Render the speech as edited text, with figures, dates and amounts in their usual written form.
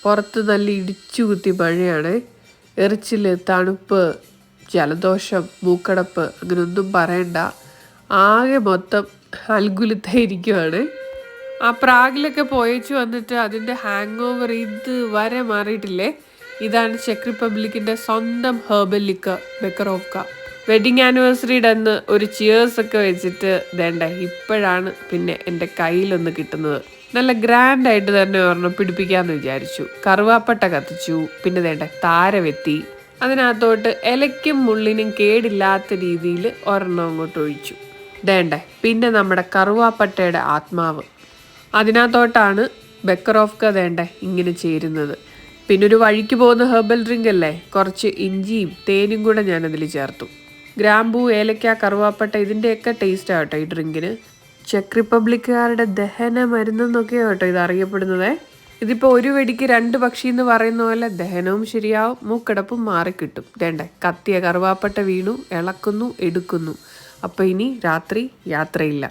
പുറത്ത് നല്ല ഇടിച്ചു കുത്തി മഴയാണ്. എറിച്ചിൽ, തണുപ്പ്, ജലദോഷം, മൂക്കടപ്പ് അങ്ങനെയൊന്നും പറയണ്ട. ആകെ മൊത്തം അൽഗുലത്തായിരിക്കുവാണ്. ആ പ്രാഗിലൊക്കെ പോയേച്ചു വന്നിട്ട് അതിൻ്റെ ഹാങ് ഓവർ ഇതുവരെ മാറിയിട്ടില്ലേ. ഇതാണ് ചെക്ക് റിപ്പബ്ലിക്കിൻ്റെ സ്വന്തം ഹെർബൽ ലിക്കർ ബെക്കറോവ്ക. വെഡിങ് ആനിവേഴ്സറിയുടെ അന്ന് ഒരു ചിയേഴ്സൊക്കെ വെച്ചിട്ട് വേണ്ട ഇപ്പോഴാണ് പിന്നെ എൻ്റെ കയ്യിലൊന്ന് കിട്ടുന്നത്. നല്ല ഗ്രാൻഡായിട്ട് തന്നെ ഒരെണ്ണം പിടിപ്പിക്കാമെന്ന് വിചാരിച്ചു. കറുവാപ്പട്ട കത്തിച്ചു, പിന്നെ വേണ്ട താരവെത്തി, അതിനകത്തോട്ട് ഇലയ്ക്കും മുള്ളിനും കേടില്ലാത്ത രീതിയിൽ ഒരെണ്ണം അങ്ങോട്ട് ഒഴിച്ചു. വേണ്ടേ പിന്നെ നമ്മുടെ കറുവാപ്പട്ടയുടെ ആത്മാവ് അതിനകത്തോട്ടാണ് ബെക്കറോവ്ക വേണ്ട ഇങ്ങനെ ചേരുന്നത്. പിന്നെ ഒരു വഴിക്ക് പോകുന്ന ഹെർബൽ ഡ്രിങ്ക് അല്ലേ, കുറച്ച് ഇഞ്ചിയും തേനും കൂടെ ഞാനതിൽ ചേർത്തു. ഗ്രാമ്പൂ, ഏലക്ക, കറുവാപ്പട്ട ഇതിൻ്റെയൊക്കെ ടേസ്റ്റാണ് കേട്ടോ ഈ ഡ്രിങ്കിന്. ചെക്ക് റിപ്പബ്ലിക്കുകാരുടെ ദഹന മരുന്നെന്നൊക്കെയാണ് കേട്ടോ ഇത് അറിയപ്പെടുന്നത്. ഇതിപ്പോൾ ഒരു വെടിക്ക് 2 പക്ഷി എന്ന് പറയുന്ന പോലെ ദഹനവും ശരിയാവും, മൂക്കടപ്പും മാറിക്കിട്ടും. വേണ്ടേ കത്തിയ കറുവാപ്പട്ട വീണു, ഇളക്കുന്നു, എടുക്കുന്നു. അപ്പോൾ ഇനി രാത്രി യാത്രയില്ല.